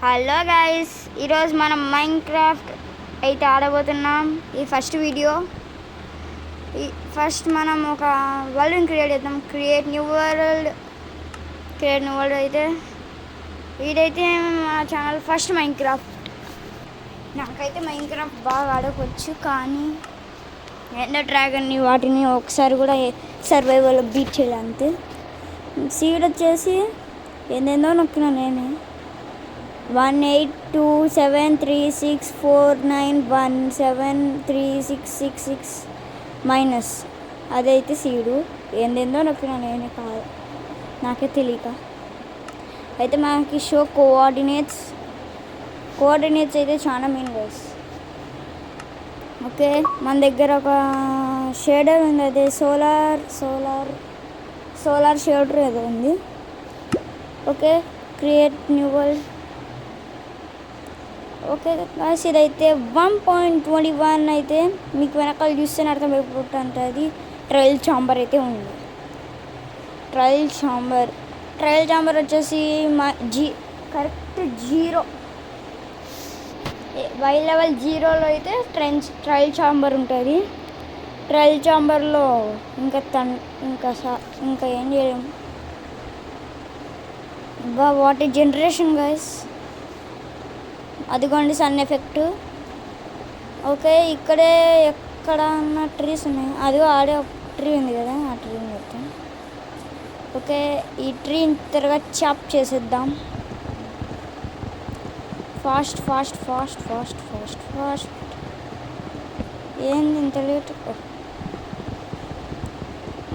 Hello guys, ఈరోజు మనం Minecraft అయితే ఆడబోతున్నాం. ఈ ఫస్ట్ వీడియో. ఫస్ట్ మనం ఒక వరల్డ్ని క్రియేట్ చేద్దాం. క్రియేట్ న్యూ వరల్డ్ అయితే ఇదైతే మా ఛానల్ ఫస్ట్ మైన్క్రాఫ్ట్. నాకైతే మైన్క్రాఫ్ట్ బాగా ఆడవచ్చు, కానీ ఎండర్ డ్రాగన్ని వాటిని ఒకసారి కూడా సర్వైవల్ బీట్ చేయాలి అంతే. సీడ్ వచ్చేసి ఏందేందో నొక్కినా నేనే. 1827364917366 మైనస్ అదైతే సీడు. ఏందేందో నొక్కినా నేనే, కాదు నాకే తెలియక. అయితే మనకి షో కోఆర్డినేట్స్ అయితే చాలా మెయిన్ గైస్. ఓకే, మన దగ్గర ఒక షేడర్ ఉంది, అదే సోలార్ షేడర్ ఏదో ఉంది. Okay, create new world. Okay guys, ఇదైతే 1.21 అయితే మీకు వెనకాల చూస్తేనే అర్థమైపోతుంటుంది. ట్రయల్ ఛాంబర్ అయితే ఉంది. ట్రయల్ ఛాంబర్ వచ్చేసి కరెక్ట్ 0 వై లెవెల్ 0లో అయితే ట్రయల్ ఛాంబర్ ఉంటుంది. ట్రయల్ ఛాంబర్లో ఇంకా ఏం చేయలేము. వాట్ జనరేషన్ గైస్, అదిగోండి సన్ ఎఫెక్ట్. ఓకే, ఇక్కడే ఎక్కడ ఉన్న ట్రీస్ ఉన్నాయి, అదిగో ఆడే ఒక ట్రీ ఉంది కదా, ఆ ట్రీని చెప్తాం. ఓకే, ఈ ట్రీని త్వరగా చాప్ చేసేద్దాం. ఫాస్ట్ ఏంది ఇంత లేట్.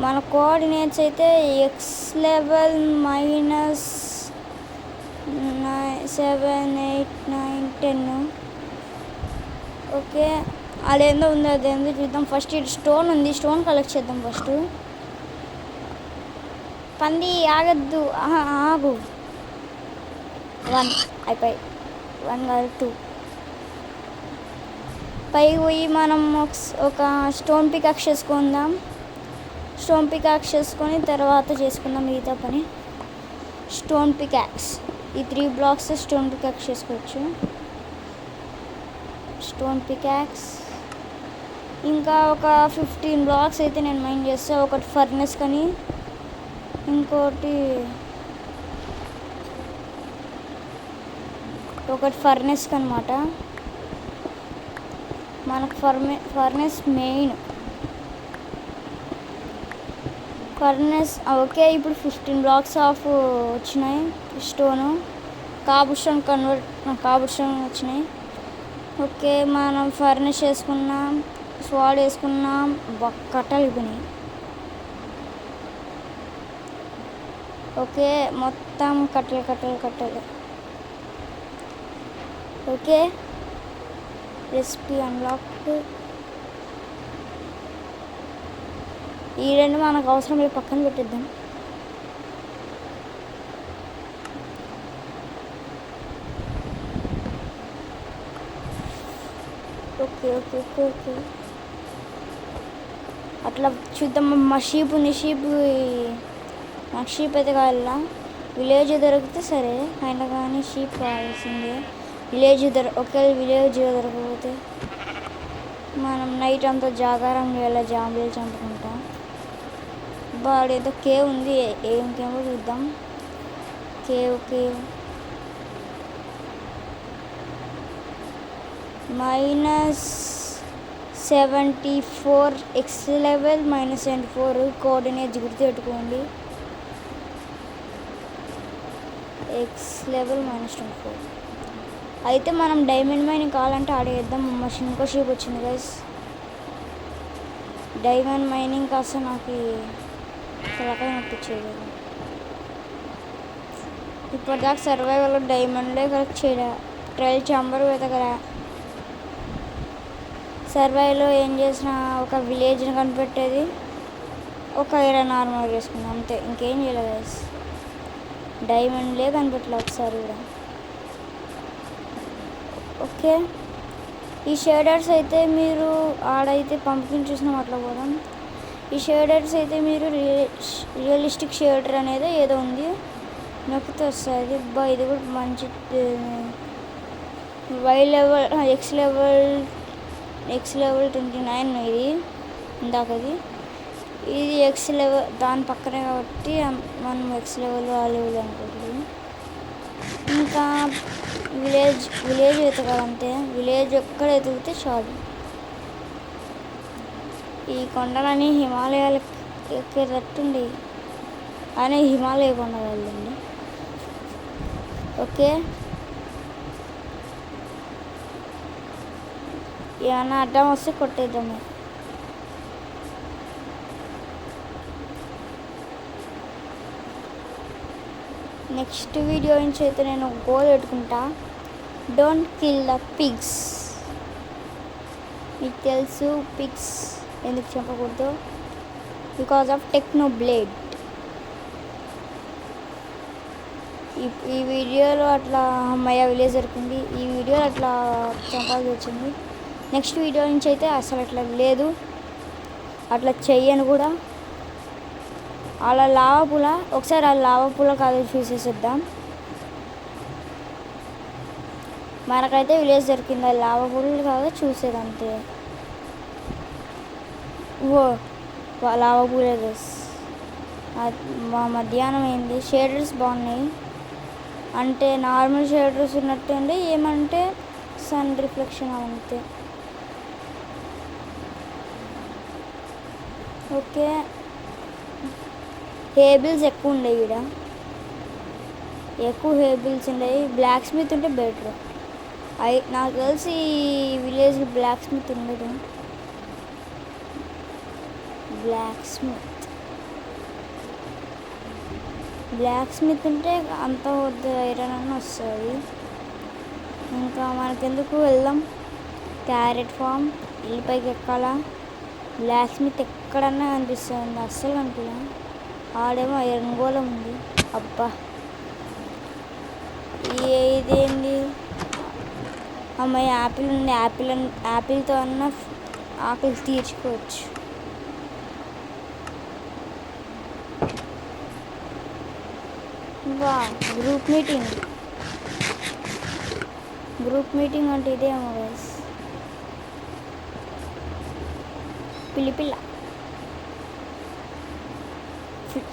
మన కోఆర్డినేట్స్ అయితే ఎక్స్ లెవెల్ -7 8 9 10. ఓకే, అదేందో ఉంది, అదేందో చూద్దాం. ఫస్ట్ ఇటు స్టోన్ ఉంది, స్టోన్ కలెక్ట్ చేద్దాం ఫస్ట్. పంది ఆగద్దు, ఆగు. 1 అయిపోయి 1 కాదు 2. పైకి పోయి మనం ఒక స్టోన్ పికాక్స్ చేసుకుందాం. స్టోన్ పికాక్స్ చేసుకొని తర్వాత చేసుకుందాం మిగతా పని. స్టోన్ పికాక్స్, ఈ 3 బ్లాక్స్ స్టోన్ పికాక్స్ చేసుకోవచ్చు. స్టోన్ పికాక్స్ ఇంకా ఒక 15 బ్లాక్స్ అయితే నేను మైండ్ చేస్తాను. ఒకటి ఫర్నెస్ కానీ, ఇంకోటి ఫర్నెస్ అనమాట. మనకు ఫర్నెస్ మెయిన్. ఓకే, ఇప్పుడు 15 బ్లాక్స్ ఆఫ్ వచ్చినాయి. స్టోను కాబుస్టోన్ వచ్చినాయి. ఓకే, మనం ఫర్నెస్ వేసుకున్నాం, స్వాడ్ వేసుకున్నాం, కట్టలు ఇవ్వనాయి. ఓకే, మొత్తం కట్టలు. Okay, recipe unlock. ఈ 2 మనకు అవసరం లేదు, పక్కన పెట్టిద్దాం. ఓకే అట్లా చూద్దాం. మా షీప్ ఉంది, నాకు షీప్ అయితే కావాలా. విలేజ్ దొరికితే సరే, అయినా కానీ షీప్ కావాల్సిందే. ఒకవేళ విలేజ్ దొరకకపోతే మనం నైట్ అంతా జాగారం చేయాలి, జాంబులు చంపుకుంటాం. ఏదో కేవ్ ఉంది, ఏం కేవో చూద్దాం. కేవ్ -74 ఎక్స్ లెవెల్ -74 కోఆర్డినేట్స్ గుర్తుపెట్టుకోండి. ఎక్స్ లెవెల్ -24 అయితే మనం డైమండ్ మైనింగ్ కావాలంటే ఆడేద్దాం. మషిన్ ఇంకో షీప్ వచ్చింది గైస్. డైమండ్ మైనింగ్ కాస్త నాకు తలకాయ నొప్పించేది. ఇప్పటిదాకా సర్వైవల్ డైమండ్లే కరెక్ట్ చేయరా. ట్రయల్ ఛాంబర్ వెతకరా. సర్వైవ్లో ఏం చేసినా ఒక విలేజ్ని కనిపెట్టేది, ఒక ఐరన్ ఆర్మర్ వేసుకున్నాం అంతే, ఇంకేం చేయలేదు గైస్. డైమండ్లే కనిపెట్టలే ఒకసారి కూడా. ఓకే, ఈ షేడర్స్ అయితే మీరు ఆడైతే పంపింగ్ చూసినాం, అట్లా పోదాం. ఈ షేడర్స్ అయితే మీరు రియలిస్టిక్ షేడర్ అనేది ఏదో ఉంది, నొక్కితే వస్తుంది. ఇది కూడా మంచి వై లెవెల్ ఎక్స్ లెవెల్ 29 ఇది ఇందాకది. ఇది ఎక్స్ లెవెల్ దాని పక్కనే కాబట్టి మనం ఎక్స్ లెవెల్ ఆ లెవెల్ అనుకుంటుంది. ఇంకా విలేజ్ వెతకాలంటే విలేజ్ ఎక్కడ ఎతికితే చాలు. ఈ కొండలని హిమాలయాలు ఎక్కేటట్టుండి అని హిమాలయ కొండ వెళ్ళండి. ఓకే, ఏమన్నా అడ్డం వస్తే కొట్టేద్దాము. నెక్స్ట్ వీడియో నుంచి అయితే నేను గోల్ పెట్టుకుంటా, డోంట్ కిల్ ద పిగ్స్. మీకు తెలుసు పిగ్స్ ఎందుకు చెప్పకూడదు, బికాజ్ ఆఫ్ టెక్నో బ్లేడ్. ఈ వీడియోలో అట్లా అమ్మయ్య విలేజ్ దొరికింది, ఈ వీడియోలో అట్లా చంపాల్సి వచ్చింది. నెక్స్ట్ వీడియో నుంచి అయితే అసలు అట్లా లేదు, అట్లా చెయ్యను కూడా. అలా లావా పూల ఒకసారి ఆ లావా పూల కాదు చూసేసేద్దాం. మనకైతే విలేజ్ దొరికింది, అది లావా పూలు కాదు చూసేది అంతే. ఓ లావా పూలే మా మధ్యాహ్నం అయింది. షేడర్స్ బాగున్నాయి, అంటే నార్మల్ షేడర్స్ ఉన్నట్టు అండి, ఏమంటే సన్ రిఫ్లెక్షన్ అంతే. ఓకే, హేబిల్స్ ఎక్కువ ఉండేవి ఇక్కడ, ఎక్కువ హేబిల్స్ ఉండేవి. బ్లాక్ స్మిత్ ఉంటే బెటర్. నాకు తెలిసి ఈ విలేజ్లో బ్లాక్ స్మిత్ ఉండదు. బ్లాక్ స్మిత్ ఉంటే అంత వద్దు ఐరన్ అని వస్తుంది. ఇంకా మనకెందుకు వెళ్దాం. క్యారెట్ ఫామ్ ఇల్లుపైకి ఎక్కాలా. బ్లాక్ స్మిత్ ఎక్కడన్నా కనిపిస్తుంది, అస్సలు కనిపించా. ఆడేమో ఐరన్ గోళం ఉంది. అబ్బా ఇదేంది అమ్మాయి యాపిల్ ఉంది, యాపిల్తో అన్న ఆకలి తీర్చుకోవచ్చు. వా గ్రూప్ మీటింగ్ అంటే ఇదేమో గైస్. పిల్ల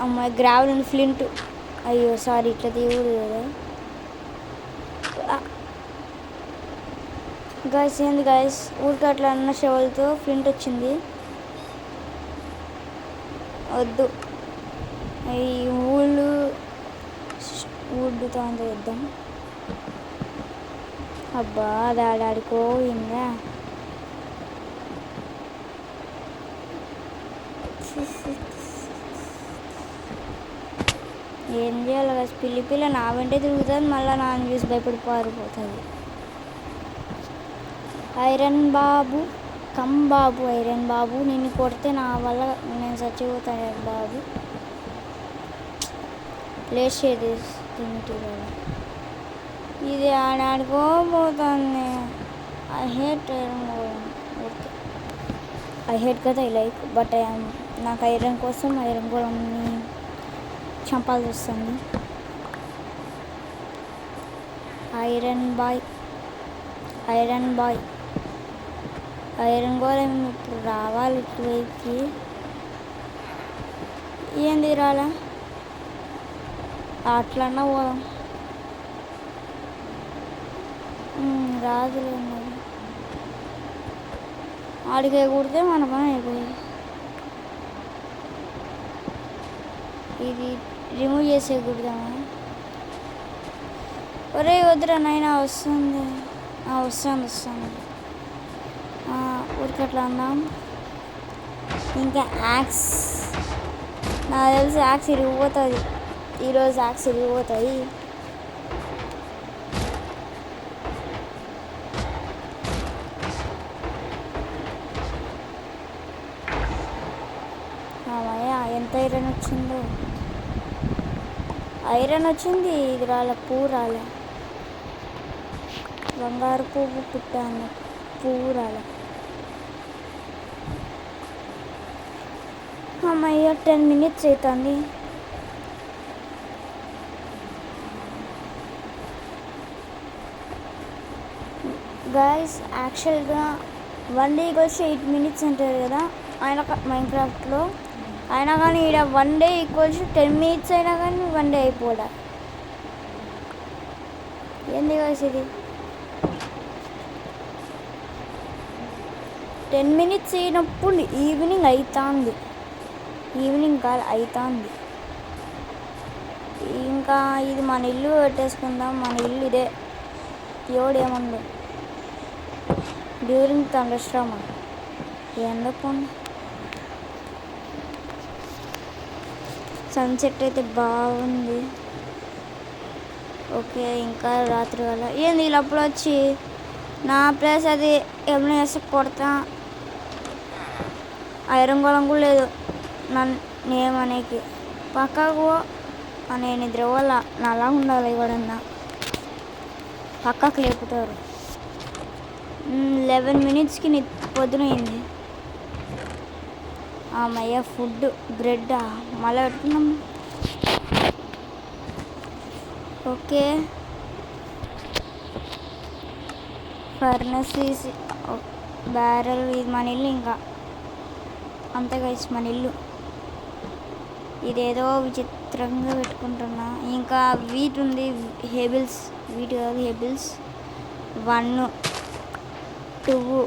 అమ్మాయి గ్రావెల్ ఉంది, ఫ్లింట్. అయ్యో సారీ, ఇట్లా తీయకూడదు కదా గాయస్. ఏంది గాయస్, ఊరికి అట్లా అన్న షవల్తో ఫ్లింట్ వచ్చింది. వద్దు, ఈ వుడ్తో అంత వద్దాం. అబ్బా దాడాడుకోయిందా. ఏం చేయాలి కదా, పిల్ల నా వెంటే తిరుగుతుంది, మళ్ళీ నాన్న చూసి భయపడి పారిపోతుంది. ఐరన్ బాబు ఐరన్ బాబు, నిన్ను కొడితే నా వల్ల నేను చచ్చిపోతాను బాబు. ప్లేస్ చేయదు ఇది ఆడాడుకోబోతుంది. ఐ హేట్ ఐరన్ గోళం. ఓకే, ఐ హేట్ కదా ఐ లైక్, బట్ నాకు ఐరన్ కోసం ఐరన్ గోళంని చంపాల్సి వస్తుంది. ఐరన్ గోళం ఇప్పుడు రావాలి ఇటువైపుకి. ఏంది రాలా, అట్లన్నా పోదాం. రాదులేదు, ఆడికి కుడితే మన పని అయిపోయింది. ఇది రిమూవ్ చేసే కుడదామా. ఒరే వద్దురా నాయనా, వస్తుంది ఊరికి అట్లా అందాం. ఇంకా యాక్స్, నాకు తెలిసి యాక్స్ ఇరిగిపోతుంది ఈరోజు. యాక్స్ ఇరిగిపోతాయి. ఎంత ఐరన్ వచ్చిందో, ఐరన్ వచ్చింది. ఇది రాలే, పువ్వు రాలే. బంగారు పువ్వు పుట్టాను, పువ్వు రాలే. అమ్మయ్య 10 minutes అవుతుంది. గైస్ యాక్చువల్గా 1 day = 8 minutes అంటారు కదా ఆయన మైన్క్రాఫ్ట్లో. అయినా కానీ ఇక్కడ 1 day = 10 minutes అయినా కానీ 1 day అయిపోదా ఏంది గైస్ ఇది? 10 minutes అయినప్పుడు ఈవినింగ్ అవుతుంది. ఈవినింగ్ కాదు అవుతుంది. ఇంకా ఇది మన ఇల్లు పెట్టేసుకుందాం. మన ఇల్లు ఇదే. ఎవడేముంది డ్యూరింగ్ థండర్స్టార్మ్ ఎందుకు సన్సెట్ అయితే బాగుంది. ఓకే ఇంకా రాత్రి వల్ల ఏంది వీళ్ళప్పుడు వచ్చి నా ప్లేస్ అది ఏమైనా వేసి కొడతా. ఐరన్ గోళం కూడా లేదు నేమనేకి పక్కకు అనే నిద్ర వల్ల నలా ఉండాలి. ఎవడన్నా పక్కకు లేపుతారు. 11 minutesకి పొద్దునయింది. అమ్మయ్య ఫుడ్ బ్రెడ్ మళ్ళీ పెట్టుకున్నాం. ఓకే ఫర్నెస్ బ్యారెల్ ఇది మన ఇల్లు. ఇంకా అంతే గైస్ మన ఇల్లు. ఇదేదో విచిత్రంగా పెట్టుకుంటున్నా. ఇంకా వీట్ ఉంది. హేబిల్స్ వీట్ కాదు హేబిల్స్. 1 2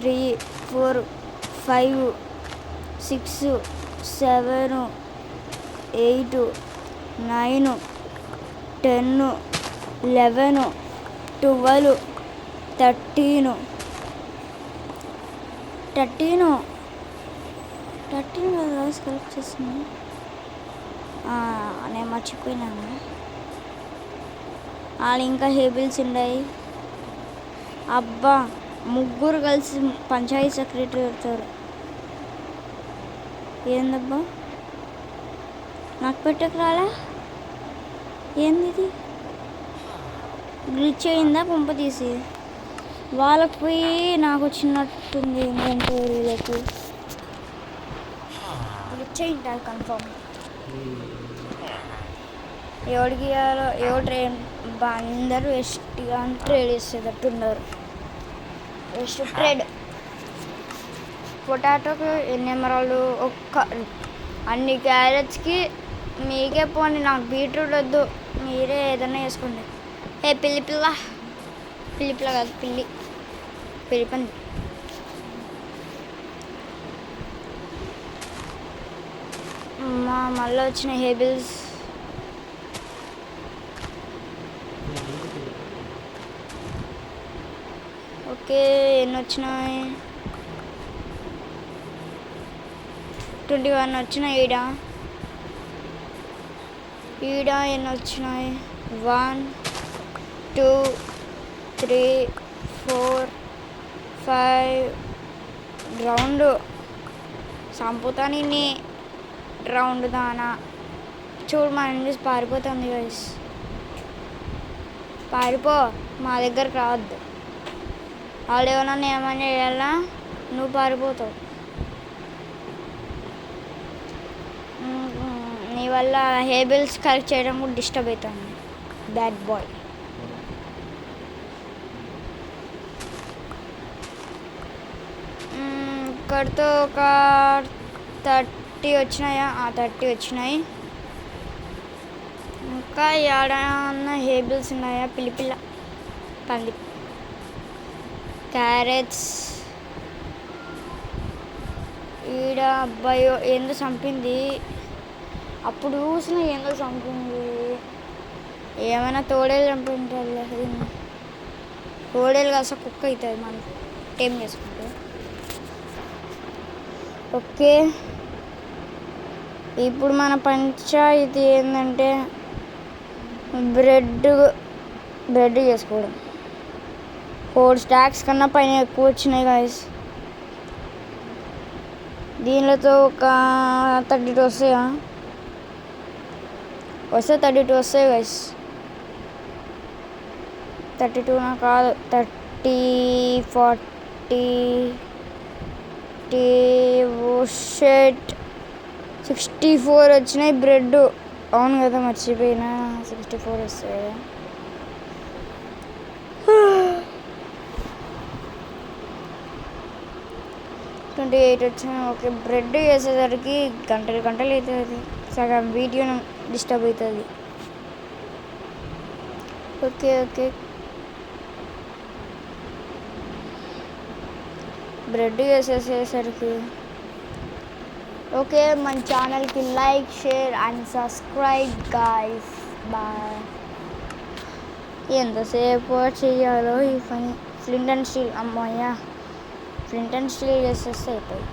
3 4 5 6 7 8 9 10 11 12 13 రోజు కలెక్ట్ చేస్తుంది. నేను మర్చిపోయినాను. వాళ్ళు ఇంకా హేబిల్స్ ఉన్నాయి. అబ్బా ముగ్గురు కలిసి పంచాయతీ సెక్రటరీ పెడతారు. ఏందబ్బా నాకు పెట్టకు రాలా? ఏంది ఇది? గ్లిచ్ అయిందా పంప తీసి? వాళ్ళకి పోయి నాకు వచ్చినట్టుంది. వీళ్ళకి గ్లిచ్ అయింటారు కన్ఫర్మ్. ఎవడికి ఎవరు ట్రైన్ అందరూ వెస్ట్గా ట్రేడ్ చేసేటట్టున్నారు. వెస్ట్ ట్రేడ్ పొటాటోకి ఎన్ని ఎమరాల్డ్ అన్ని క్యారెట్స్కి మీకే పోండి. నాకు బీట్రూట్ వద్దు. మీరే ఏదైనా వేసుకోండి. పిల్లి కాదు పిల్లి పంది. మళ్ళీ వచ్చిన హేబిల్స్. ఓకే ఎన్ని వచ్చినాయి? 21 వచ్చినాయి. ఈడ ఎన్ని వచ్చినాయి? 1 2 3 4 5 రౌండ్ సంపుతా నిన్ని. రౌండ్ దానా చూడు మా ఇంగ్లీష్ పారిపోతుంది గైస్. పారిపో, మా దగ్గరకు రావద్దు. వాళ్ళు ఏమన్నా ఏమని చేయాలా? నువ్వు పారిపోతావు. నీ వల్ల హేబిల్స్ కలెక్ట్ చేయడం కూడా డిస్టర్బ్ అవుతుంది. Bad boy. ఇక్కడితో ఒక 30 వచ్చినాయా? 30 వచ్చినాయి. ఇంకా ఏడన్నా హేబిల్స్ ఉన్నాయా? పిల్ల పంది. క్యారెట్స్ ఈడ అబ్బాయి ఏందో చంపింది. అప్పుడు చూసిన ఏందో చంపింది. ఏమైనా తోడేలు చంపింటారు. తోడేలు కాస్త కుక్క అవుతుంది మనం టైం చేసుకుంటే. ఓకే ఇప్పుడు మన పంచాయతీ ఏంటంటే బ్రెడ్ చేసుకోవడం. 4 stacks కన్నా పైన ఎక్కువ వచ్చినాయి గాయస్. దీనిలో ఒక 32 వస్తాయా? 32 వస్తాయి గాయస్. 32 నా కాదు 30 40 షర్ట్ 64 వచ్చినాయి బ్రెడ్. అవును కదా మర్చిపోయినా. 64 వస్తాయి. 28 వచ్చిన. ఓకే, బ్రెడ్ వేసేసరికి గంటలు గంటలు అవుతుంది, సగం వీడియో డిస్టర్బ్ అవుతుంది. ఓకే ఓకే, బ్రెడ్ వేసేసేసరికి ఓకే. మన ఛానల్కి like, share and subscribe guys. Bye. ఎంతసేపు చెయ్యాలో ఈ పని. ఫ్లింట్ అండ్ స్టీల్, అమ్మయ్యా, ఫ్లింట్ అండ్ స్టీల్ చేసేస్తే అయిపోయి.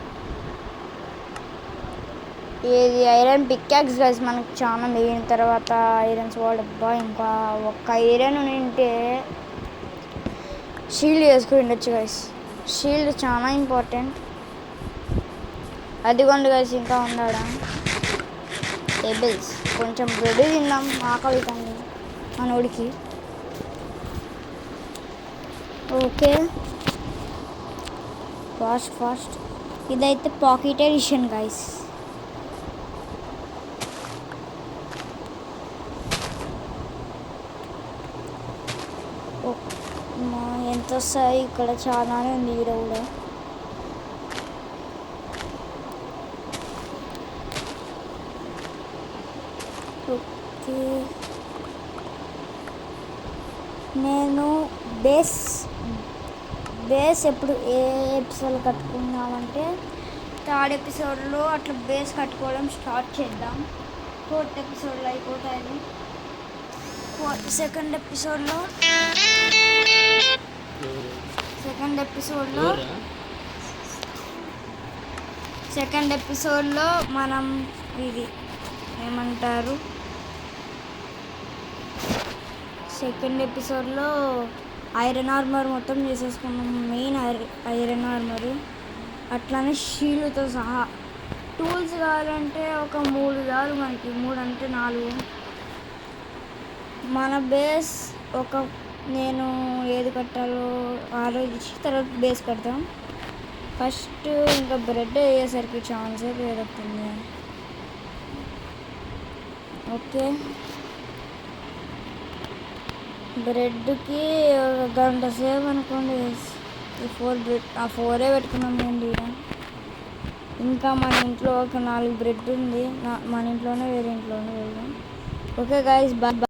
ఇది ఐరన్ పిక్యాక్స్ గైస్, మనకు చాలా మిగిలిన తర్వాత ఐరన్స్ వాడబ్బా. ఇంకా ఒక్క ఐరన్ ఉంటే షీల్డ్ వేసుకుని ఉండొచ్చు గైస్. షీల్డ్ చాలా ఇంపార్టెంట్. అదిగోండి గైస్, ఇంకా ఉన్నాడా టేబుల్స్. కొంచెం బ్రెడ్ తిందాం, ఆకలి కానీ మనోడికి. Okay, fast fast. ఇదైతే పాకెట్ ఎడిషన్ గైస్. ఎంత వస్తాయి? ఇక్కడ చాలానే ఉంది ఈడ కూడా. ఓకే, నేను బేస్ ఎప్పుడు ఏ ఎపిసోడ్ కట్టుకుందామంటే 3rd ఎపిసోడ్లో అట్లా బేస్ కట్టుకోవడం స్టార్ట్ చేద్దాం. 4th ఎపిసోడ్లో అయిపోతుంది. 2nd ఎపిసోడ్లో మనం ఇది ఏమంటారు, 2nd ఎపిసోడ్లో ఐరన్ ఆర్మర్ మొత్తం చేసేసుకున్నాం. మెయిన్ ఐరన్ ఆర్మరు, అట్లానే షీల్డ్తో సహా. టూల్స్ కావాలంటే ఒక 3 చాలు మనకి, 3 అంటే 4. మన బేస్ నేను ఏది కట్టాలో ఆలోచించి తర్వాత బేస్ కడతాం. ఫస్ట్ ఇంకా బ్రెడ్ అయ్యేసరికి ఛాన్సే లేదవుతుంది. ఓకే, బ్రెడ్కి 1 గంట సేపు అనుకోండి. ఈ 4 పెట్టుకున్నాం అండి. ఇంకా మన ఇంట్లో ఒక 4 బ్రెడ్ ఉంది. మన ఇంట్లోనే, వేరే ఇంట్లోనే వెళ్దాం. Okay guys, bye.